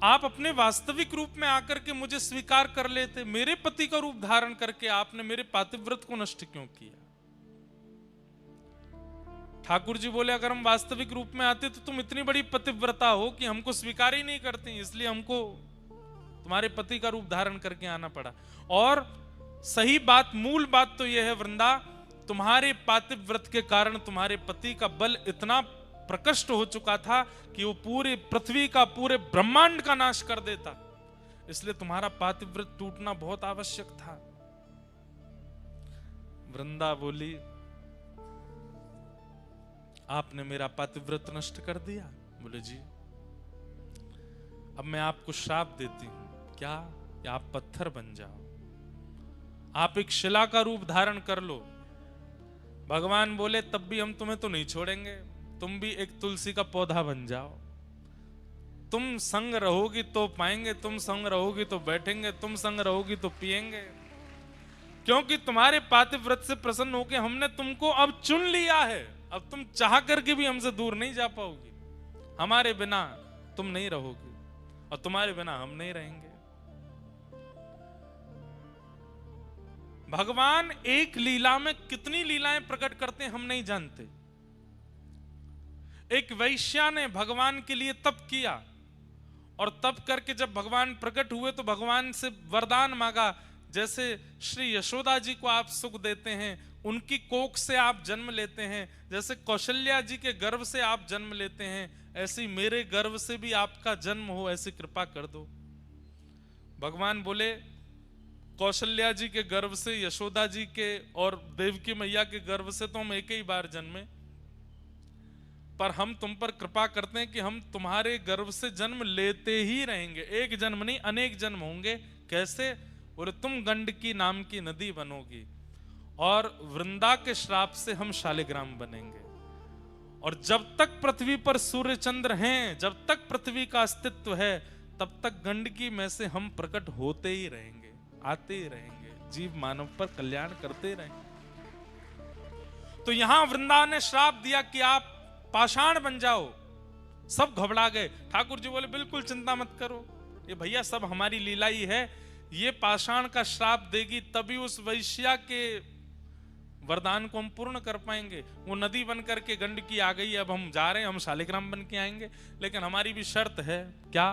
आप अपने वास्तविक रूप में आकर के मुझे स्वीकार कर लेते। मेरे पति का रूप धारण करके आपने मेरे पातिव्रत को नष्ट क्यों किया? ठाकुर जी बोले, अगर हम वास्तविक रूप में आते तो तुम इतनी बड़ी पतिव्रता हो कि हमको स्वीकार ही नहीं करती, इसलिए हमको तुम्हारे पति का रूप धारण करके आना पड़ा। और सही बात, मूल बात तो यह है वृंदा, तुम्हारे पातिव्रत के कारण तुम्हारे पति का बल इतना प्रकट हो चुका था कि वो पूरे पृथ्वी का, पूरे ब्रह्मांड का नाश कर देता, इसलिए तुम्हारा पातिव्रत टूटना बहुत आवश्यक था। वृंदा बोली, आपने मेरा पातिव्रत नष्ट कर दिया। बोले जी, अब मैं आपको श्राप देती हूं। क्या? कि आप पत्थर बन जाओ, आप एक शिला का रूप धारण कर लो। भगवान बोले, तब भी हम तुम्हें तो नहीं छोड़ेंगे, तुम भी एक तुलसी का पौधा बन जाओ। तुम संग रहोगी तो पाएंगे, तुम संग रहोगी तो बैठेंगे, तुम संग रहोगी तो पिएंगे, क्योंकि तुम्हारे पातिव्रत से प्रसन्न होकर हमने तुमको अब चुन लिया है। अब तुम चाह करके भी हमसे दूर नहीं जा पाओगी। हमारे बिना तुम नहीं रहोगी और तुम्हारे बिना हम नहीं रहेंगे। भगवान एक लीला में कितनी लीलाएं प्रकट करते हैं हम नहीं जानते। एक वैश्या ने भगवान के लिए तप किया और तप करके जब भगवान प्रकट हुए तो भगवान से वरदान मांगा, जैसे श्री यशोदा जी को आप सुख देते हैं, उनकी कोख से आप जन्म लेते हैं, जैसे कौशल्या जी के गर्भ से आप जन्म लेते हैं, ऐसी मेरे गर्भ से भी आपका जन्म हो, ऐसी कृपा कर दो। भगवान बोले, कौशल्या जी के गर्भ से, यशोदा जी के और देवकी मैया के गर्भ से तो हम एक ही बार जन्मे, पर हम तुम पर कृपा करते हैं कि हम तुम्हारे गर्भ से जन्म लेते ही रहेंगे। एक जन्म नहीं, अनेक जन्म होंगे। कैसे? बोले, तुम गंडकी नाम की नदी बनोगी और वृंदा के श्राप से हम शालिग्राम बनेंगे। और जब तक पृथ्वी पर सूर्य चंद्र हैं, जब तक पृथ्वी का अस्तित्व है, तब तक गंडकी में से हम प्रकट होते ही रहेंगे, आते ही रहेंगे, जीव मानव पर कल्याण करते रहेंगे। तो यहां वृंदा ने श्राप दिया कि आप पाषाण बन जाओ। सब घबरा गए। ठाकुर जी बोले, बिल्कुल चिंता मत करो, ये भैया सब हमारी लीला ही है। ये पाषाण का श्राप देगी तभी उस वैश्या के वरदान को हम पूर्ण कर पाएंगे। वो नदी बन करके गंडकी आ गई, अब हम जा रहे हैं, हम शालिग्राम बन के आएंगे, लेकिन हमारी भी शर्त है। क्या?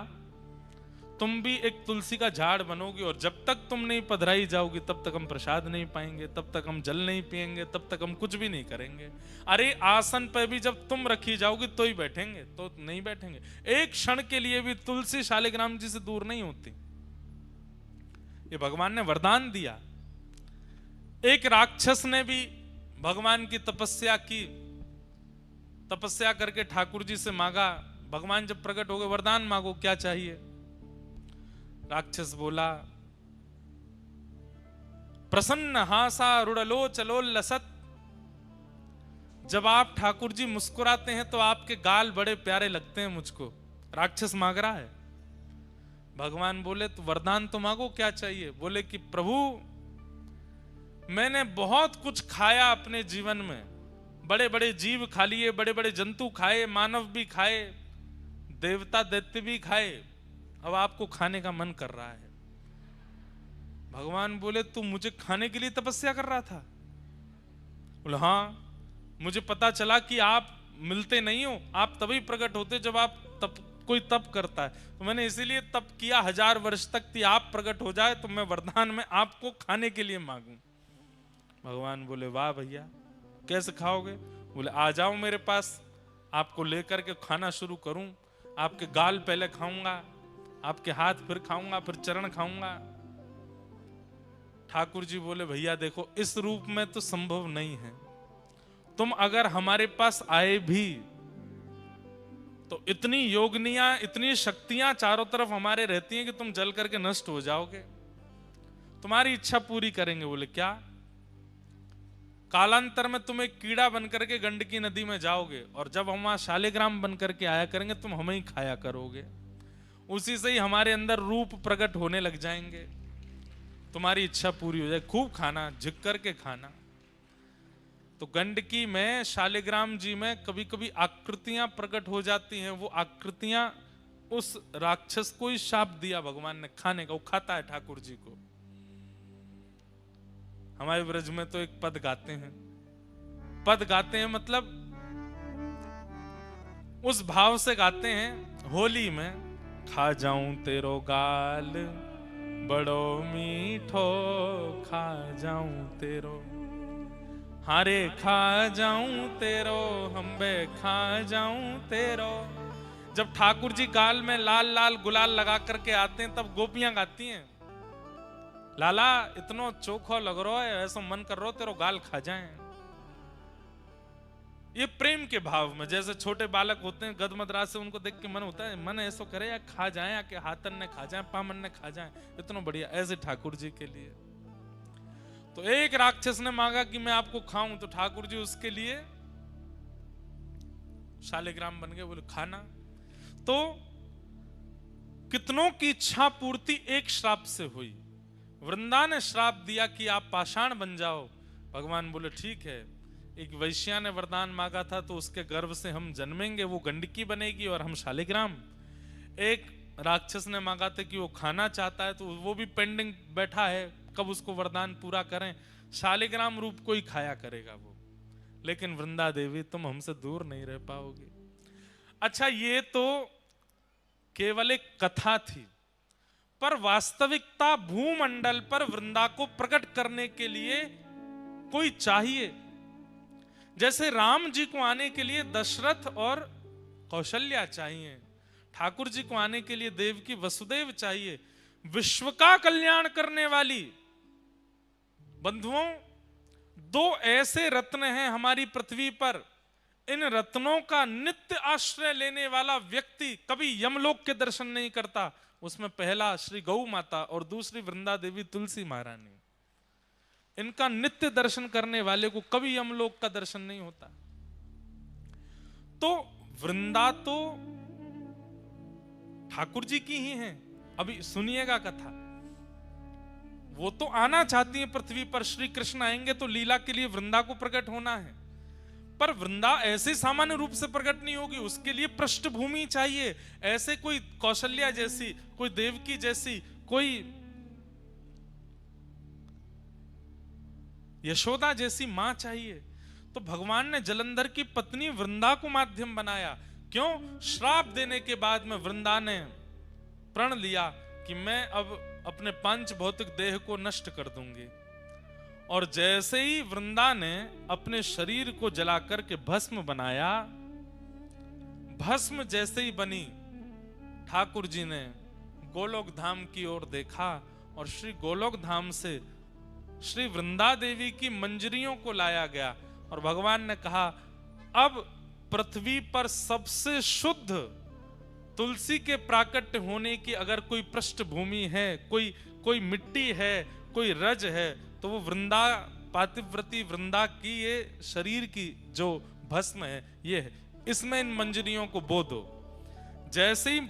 तुम भी एक तुलसी का झाड़ बनोगी, और जब तक तुम नहीं पधराई जाओगी तब तक हम प्रसाद नहीं पाएंगे, तब तक हम जल नहीं पिएंगे, तब तक हम कुछ भी नहीं करेंगे। अरे आसन पे भी जब तुम रखी जाओगी तो ही बैठेंगे, तो नहीं बैठेंगे। एक क्षण के लिए भी तुलसी शालिग्राम जी से दूर नहीं होती। ये भगवान ने वरदान दिया। एक राक्षस ने भी भगवान की तपस्या की, तपस्या करके ठाकुर जी से मांगा, भगवान जब प्रकट हो गए, वरदान मांगो, क्या चाहिए? राक्षस बोला, प्रसन्न हासा रुडलोचलोल्लसत। जब आप ठाकुर जी मुस्कुराते हैं तो आपके गाल बड़े प्यारे लगते हैं मुझको। राक्षस मांग रहा है। भगवान बोले, तो वरदान तो मांगो, क्या चाहिए? बोले कि प्रभु, मैंने बहुत कुछ खाया अपने जीवन में, बड़े बड़े जीव खा लिए, बड़े बड़े जंतु खाए, मानव भी खाए, देवता दैत्य भी खाए, अब आपको खाने का मन कर रहा है। भगवान बोले, तू मुझे खाने के लिए तपस्या कर रहा था? बोले, हाँ, मुझे पता चला कि आप मिलते नहीं हो, आप तभी प्रकट होते जब आप कोई तप करता है, तो मैंने इसीलिए तप किया 1000 वर्ष तक कि आप प्रकट हो जाए तो मैं वरदान में आपको खाने के लिए मांगूं। भगवान बोले, वाह भैया, कैसे खाओगे? बोले, आ जाओ मेरे पास, आपको लेकर के खाना शुरू करूं। आपके गाल पहले खाऊंगा, आपके हाथ फिर खाऊंगा, फिर चरण खाऊंगा। ठाकुर जी बोले, भैया देखो, इस रूप में तो संभव नहीं है। तुम अगर हमारे पास आए भी तो इतनी योगनियां, इतनी शक्तियां चारों तरफ हमारे रहती हैं कि तुम जल करके नष्ट हो जाओगे। तुम्हारी इच्छा पूरी करेंगे। बोले, क्या? कालांतर में तुम एक कीड़ा बनकर के गंडकी नदी में जाओगे, और जब हम वहां शालिग्राम बनकर के आया करेंगे, तुम हमें ही खाया करोगे। उसी से ही हमारे अंदर रूप प्रकट होने लग जाएंगे। तुम्हारी इच्छा पूरी हो जाए, खूब खाना, झिक करके खाना। तो गंडकी में, शालिग्राम जी में कभी कभी आकृतियां प्रकट हो जाती हैं। वो आकृतियां उस राक्षस को ही शाप दिया भगवान ने खाने का। वो खाता है ठाकुर जी को। हमारे ब्रज में तो एक पद गाते हैं, पद गाते हैं मतलब उस भाव से गाते हैं। होली में, खा जाऊं तेरो गाल बड़ो मीठो, खा जाऊं तेरो, हारे खा जाऊं तेरो, हम्बे खा जाऊं तेरो। जब ठाकुर जी गाल में लाल लाल गुलाल लगा करके आते हैं तब गोपियां गाती हैं, लाला इतनो चोखो लग रहा है, ऐसा मन कर रहा तेरो गाल खा जाएं। ये प्रेम के भाव में, जैसे छोटे बालक होते हैं गदमदरा से, उनको देख के मन होता है, मन ऐसा करे या खा जाए, या कि हाथन ने खा जाए, पामन ने खा जाए, इतना बढ़िया। ऐसे ठाकुर जी के लिए तो एक राक्षस ने मांगा कि मैं आपको खाऊं, तो ठाकुर जी उसके लिए शालिग्राम बन गए। बोले, खाना। तो कितनों की इच्छा पूर्ति एक श्राप से हुई। वृंदा ने श्राप दिया कि आप पाषाण बन जाओ। भगवान बोले, ठीक है। एक वैश्या ने वरदान मांगा था, तो उसके गर्भ से हम जन्मेंगे, वो गंडकी बनेगी और हम शालिग्राम। एक राक्षस ने मांगा था कि वो खाना चाहता है, तो वो भी पेंडिंग बैठा है, कब उसको वरदान पूरा करें। शालिग्राम रूप को ही खाया करेगा वो। लेकिन वृंदा देवी, तुम हमसे दूर नहीं रह पाओगे। अच्छा, ये तो केवल एक कथा थी, पर वास्तविकता भूमंडल पर वृंदा को प्रकट करने के लिए कोई चाहिए। जैसे राम जी को आने के लिए दशरथ और कौशल्या चाहिए, ठाकुर जी को आने के लिए देवकी वसुदेव चाहिए। विश्व का कल्याण करने वाली बंधुओं, दो ऐसे रत्न हैं हमारी पृथ्वी पर, इन रत्नों का नित्य आश्रय लेने वाला व्यक्ति कभी यमलोक के दर्शन नहीं करता। उसमें पहला श्री गौ माता और दूसरी वृंदा देवी तुलसी महारानी। इनका नित्य दर्शन करने वाले को कभी यमलोक का दर्शन नहीं होता। तो वृंदा तो ठाकुर जी की ही हैं। अभी सुनिएगा कथा। वो तो आना चाहती है पृथ्वी पर, श्री कृष्ण आएंगे तो लीला के लिए वृंदा को प्रकट होना है, पर वृंदा ऐसे सामान्य रूप से प्रकट नहीं होगी, उसके लिए पृष्ठभूमि चाहिए। ऐसे कोई कौशल्या जैसी, कोई देवकी जैसी, कोई यशोदा जैसी मां चाहिए। तो भगवान ने जलंधर की पत्नी वृंदा को माध्यम बनाया। क्यों? श्राप देने के बाद में वृंदा ने प्रण लिया कि मैं अब अपने पंच भौतिक देह को नष्ट कर दूंगी। और जैसे ही वृंदा ने अपने शरीर को जलाकर के भस्म बनाया, भस्म जैसे ही बनी, ठाकुर जी ने गोलोक धाम की ओर देखा और श्री गोलोक धाम से श्री वृंदा देवी की मंजरियों को लाया गया और भगवान ने कहा अब पृथ्वी पर सबसे शुद्ध तुलसी के प्राकट्य होने की अगर कोई पृष्ठभूमि है, कोई मिट्टी है, कोई रज है, तो वो वृंदा, पातिव्रती वृंदा की ये शरीर की जो भस्म है ये है। इसमें इन मंजरियों को बो दो। जैसे ही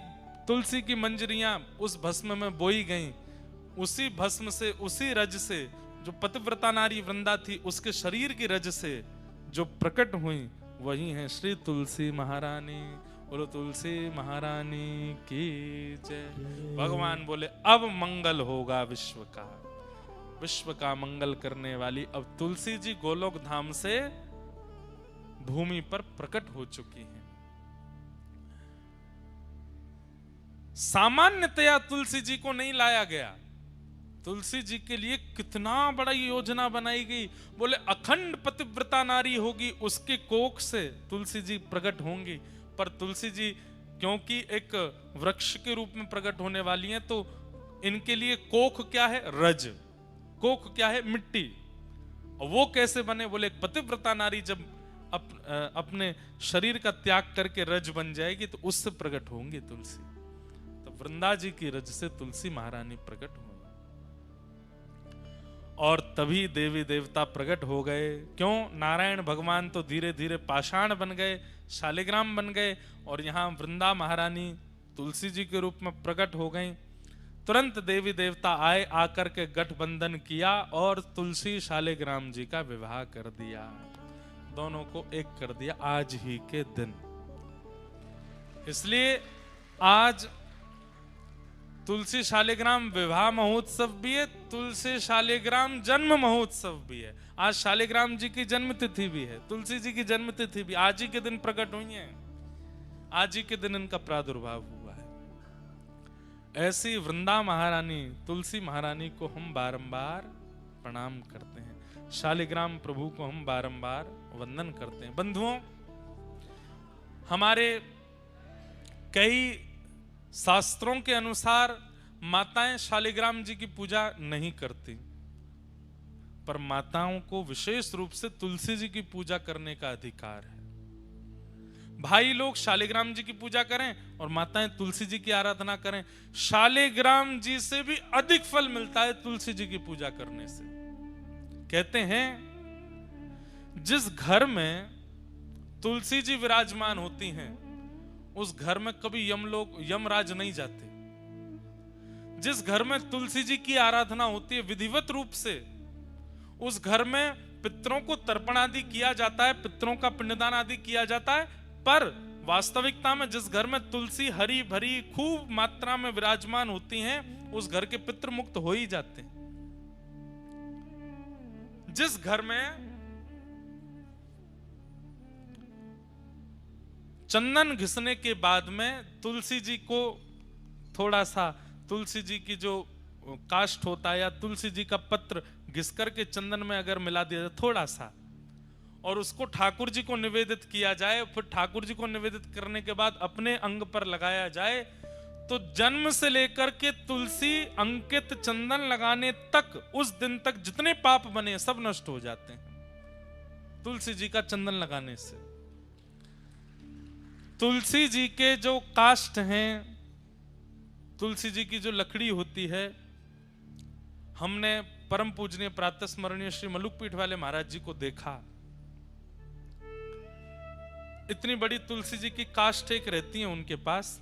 तुलसी की मंजरियां उस भस्म में बोई गईं, उसी भस्म से, उसी रज से जो पतिव्रता नारी वृंदा थी उसके शरीर की रज से जो प्रकट हुई वही है श्री तुलसी महारानी। बोलो तुलसी महारानी की जय। भगवान बोले अब मंगल होगा विश्व का, विश्व का मंगल करने वाली अब तुलसी जी गोलोक धाम से भूमि पर प्रकट हो चुकी हैं। सामान्यतया तुलसी जी को नहीं लाया गया, तुलसी जी के लिए कितना बड़ा योजना बनाई गई। बोले अखंड पतिव्रता नारी होगी, उसके कोख से तुलसी जी प्रकट होंगी। पर तुलसी जी क्योंकि एक वृक्ष के रूप में प्रकट होने वाली हैं, तो इनके लिए कोख क्या है? रज। कोख क्या है? मिट्टी। और वो कैसे बने? बोले पतिव्रता नारी जब अपने शरीर का त्याग करके रज बन जाएगी तो उससे प्रकट होंगी तुलसी। तो वृंदा जी की रज से तुलसी महारानी प्रकट हुई और तभी देवी देवता प्रकट हो गए। क्यों? नारायण भगवान तो धीरे धीरे पाषाण बन गए, शालिग्राम बन गए और यहाँ वृंदा महारानी तुलसी जी के रूप में प्रकट हो गई। तुरंत देवी देवता आए, आकर के गठबंधन किया और तुलसी शालिग्राम जी का विवाह कर दिया, दोनों को एक कर दिया आज ही के दिन। इसलिए आज तुलसी शालिग्राम विवाह महोत्सव भी है, तुलसी शालिग्राम जन्म महोत्सव भी है। आज शालिग्राम जी की जन्म तिथि भी है, तुलसी जी की जन्म तिथि भी आज ही के दिन प्रकट हुई है, आज ही के दिन इनका प्रादुर्भाव हुआ है। ऐसी वृंदा महारानी तुलसी महारानी को हम बारंबार प्रणाम करते हैं, शालिग्राम प्रभु को हम बारंबार वंदन करते हैं। बंधुओं, हमारे कई शास्त्रों के अनुसार माताएं शालिग्राम जी की पूजा नहीं करती, पर माताओं को विशेष रूप से तुलसी जी की पूजा करने का अधिकार है। भाई लोग शालिग्राम जी की पूजा करें और माताएं तुलसी जी की आराधना करें। शालिग्राम जी से भी अधिक फल मिलता है तुलसी जी की पूजा करने से। कहते हैं जिस घर में तुलसी जी विराजमान होती हैं उस घर में कभी यमराज नहीं जाते। जिस घर में तुलसी जी की आराधना होती है विधिवत रूप से, उस घर में पितरों को तर्पण आदि किया जाता है, पितरों का पिंडदान आदि किया जाता है। पर वास्तविकता में जिस घर में तुलसी हरी भरी खूब मात्रा में विराजमान होती हैं, उस घर के पितृ मुक्त हो ही जाते हैं। जिस घर में चंदन घिसने के बाद में तुलसी जी को थोड़ा सा, तुलसी जी की जो काष्ठ होता है या तुलसी जी का पत्र घिस करके चंदन में अगर मिला दिया जाए थोड़ा सा, और उसको ठाकुर जी को निवेदित किया जाए, फिर ठाकुर जी को निवेदित करने के बाद अपने अंग पर लगाया जाए, तो जन्म से लेकर के तुलसी अंकित चंदन लगाने तक, उस दिन तक जितने पाप बने सब नष्ट हो जाते हैं तुलसी जी का चंदन लगाने से। तुलसी जी के जो काष्ठ हैं, तुलसी जी की जो लकड़ी होती है, हमने परम पूजनीय प्रातः स्मरणीय श्री मलुकपीठ वाले महाराज जी को देखा। इतनी बड़ी तुलसी जी की काष्ठ एक रहती है उनके पास,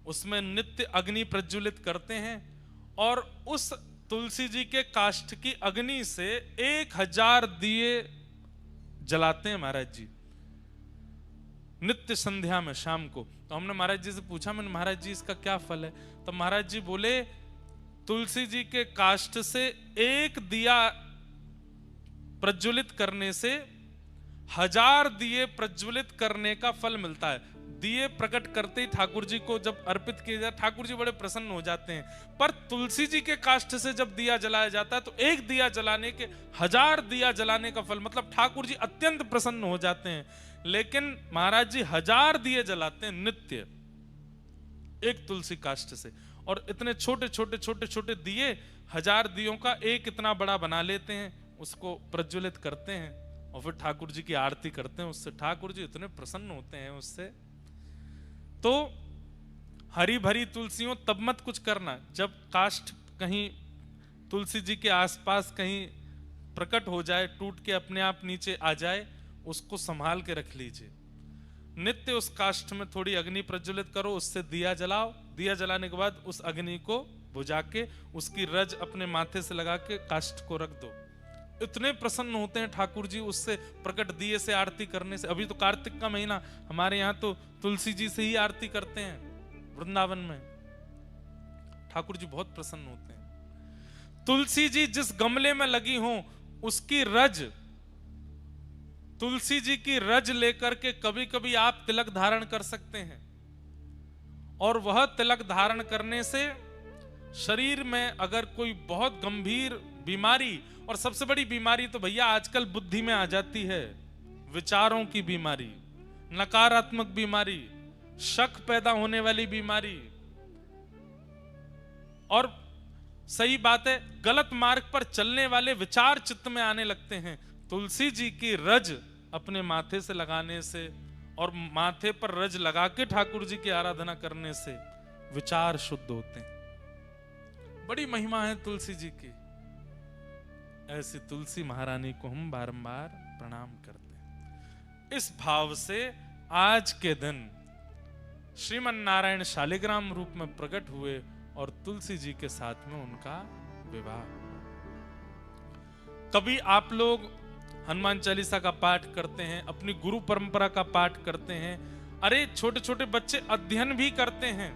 उसमें नित्य अग्नि प्रज्वलित करते हैं और उस तुलसी जी के काष्ठ की अग्नि से 1000 दिए जलाते हैं महाराज जी नित्य संध्या में शाम को। तो हमने महाराज जी से पूछा, मैंने महाराज जी इसका क्या फल है? तो महाराज जी बोले तुलसी जी के काष्ठ से एक दिया प्रज्वलित करने से 1000 दिए प्रज्वलित करने का फल मिलता है। दिए प्रकट करते ही ठाकुर जी को जब अर्पित किए जाए, ठाकुर जी बड़े प्रसन्न हो जाते हैं। पर तुलसी जी के काष्ठ से जब दिया जलाया जाता है तो एक दिया जलाने के 1000 दिया जलाने का फल, मतलब ठाकुर जी अत्यंत प्रसन्न हो जाते हैं। लेकिन महाराज जी 1000 दिए जलाते हैं नित्य एक तुलसी काष्ठ से, और इतने छोटे छोटे छोटे छोटे दिए 1000 दियों का एक इतना बड़ा बना लेते हैं, उसको प्रज्वलित करते हैं और फिर ठाकुर जी की आरती करते हैं उससे। ठाकुर जी इतने प्रसन्न होते हैं उससे। तो हरी भरी तुलसियों तब मत कुछ करना जब काष्ठ कहीं तुलसी जी के आसपास कहीं प्रकट हो जाए, टूट के अपने आप नीचे आ जाए, उसको संभाल के रख लीजिए। नित्य उस काष्ठ में थोड़ी अग्नि प्रज्वलित करो, उससे दिया जलाओ। दिया जलाने के बाद उस अग्नि को बुझा के उसकी रज अपने माथे से लगा के काष्ठ को रख दो। इतने प्रसन्न होते हैं ठाकुर जी उससे प्रकट दिए से आरती करने से। अभी तो कार्तिक का महीना, हमारे यहाँ तो तुलसी जी से ही आरती करते हैं वृंदावन में। ठाकुर जी बहुत प्रसन्न होते हैं। तुलसी जी जिस गमले में लगी हो उसकी रज, तुलसी जी की रज लेकर के कभी कभी आप तिलक धारण कर सकते हैं, और वह तिलक धारण करने से शरीर में अगर कोई बहुत गंभीर बीमारी, और सबसे बड़ी बीमारी तो भैया आजकल बुद्धि में आ जाती है, विचारों की बीमारी, नकारात्मक बीमारी, शक पैदा होने वाली बीमारी, और सही बात है गलत मार्ग पर चलने वाले विचार चित्त में आने लगते हैं। तुलसी जी की रज अपने माथे से लगाने से और माथे पर रज लगा के ठाकुर जी की आराधना करने से विचार शुद्ध होते हैं। बड़ी महिमा है तुलसी जी की। ऐसी तुलसी महारानी को हम बारंबार प्रणाम करते हैं। इस भाव से आज के दिन श्रीमन नारायण शालिग्राम रूप में प्रकट हुए और तुलसी जी के साथ में उनका विवाह। कभी आप लोग हनुमान चालीसा का पाठ करते हैं, अपनी गुरु परंपरा का पाठ करते हैं। अरे छोटे छोटे बच्चे अध्ययन भी करते हैं,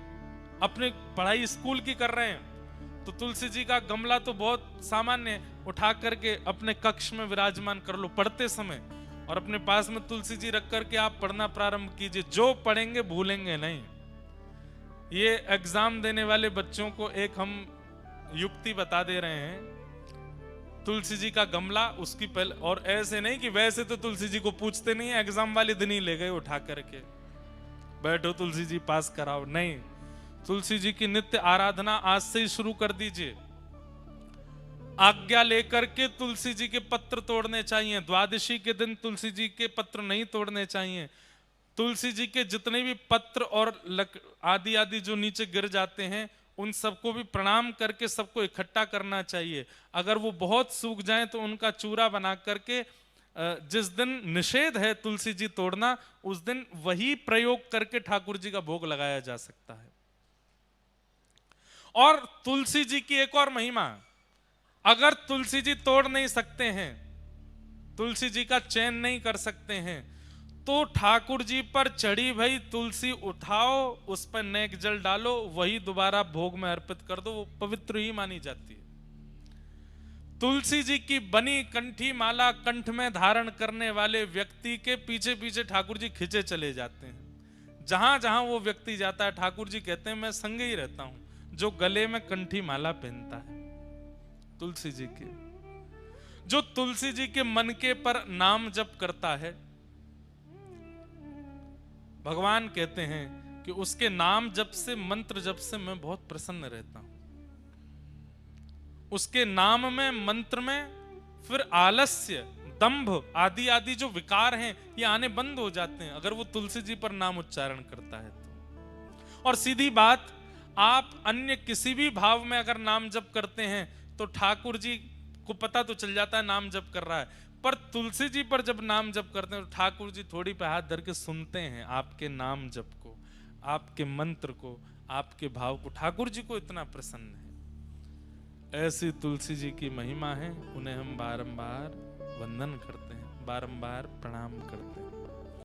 अपने पढ़ाई स्कूल की कर रहे हैं, तो तुलसी जी का गमला तो बहुत सामान्य, उठा करके अपने कक्ष में विराजमान कर लो पढ़ते समय, और अपने पास में तुलसी जी रख करके आप पढ़ना प्रारंभ कीजिए। जो पढ़ेंगे भूलेंगे नहीं। ये एग्जाम देने वाले बच्चों को एक हम युक्ति बता दे रहे हैं। तुलसी जी का गमला उसकी पहले, और ऐसे नहीं कि वैसे तो तुलसी जी को पूछते नहीं, एग्जाम वाले दिन ही ले गए उठा करके, बैठो तुलसी जी पास कराओ, नहीं। तुलसी जी की नित्य आराधना आज से ही शुरू कर दीजिए। आज्ञा लेकर के तुलसी जी के पत्र तोड़ने चाहिए। द्वादशी के दिन तुलसी जी के पत्र नहीं तोड़ने चाहिए। तुलसी जी के जितने भी पत्र और आदि आदि जो नीचे गिर जाते हैं उन सबको भी प्रणाम करके सबको इकट्ठा करना चाहिए। अगर वो बहुत सूख जाएं तो उनका चूरा बना करके, जिस दिन निषेध है तुलसी जी तोड़ना उस दिन वही प्रयोग करके ठाकुर जी का भोग लगाया जा सकता है। और तुलसी जी की एक और महिमा, अगर तुलसी जी तोड़ नहीं सकते हैं, तुलसी जी का चयन नहीं कर सकते हैं, तो ठाकुर जी पर चढ़ी भई तुलसी उठाओ, उस पर नेक जल डालो, वही दोबारा भोग में अर्पित कर दो, वो पवित्र ही मानी जाती है। तुलसी जी की बनी कंठी माला कंठ में धारण करने वाले व्यक्ति के पीछे पीछे ठाकुर जी खिंचे चले जाते हैं। जहां जहां वो व्यक्ति जाता है ठाकुर जी कहते हैं मैं संग ही रहता हूं। जो गले में कंठी माला पहनता है तुलसी जी के, जो तुलसी जी के मनके पर नाम जप करता है, भगवान कहते हैं कि उसके नाम जप से, मंत्र जप से मैं बहुत प्रसन्न रहता हूं। उसके नाम में, मंत्र में फिर आलस्य, दंभ आदि आदि जो विकार हैं ये आने बंद हो जाते हैं अगर वो तुलसी जी पर नाम उच्चारण करता है तो। और सीधी बात, आप अन्य किसी भी भाव में अगर नाम जप करते हैं तो ठाकुर जी को पता तो चल जाता है नाम जप कर रहा है, पर तुलसी जी पर जब नाम जप करते हैं तो ठाकुर जी थोड़ी पे हाथ धर के सुनते हैं आपके नाम जप को, आपके मंत्र को, आपके भाव को। ठाकुर जी को इतना प्रसन्न है। ऐसी तुलसी जी की महिमा है, उन्हें हम बारंबार वंदन करते हैं, बारंबार प्रणाम करते हैं।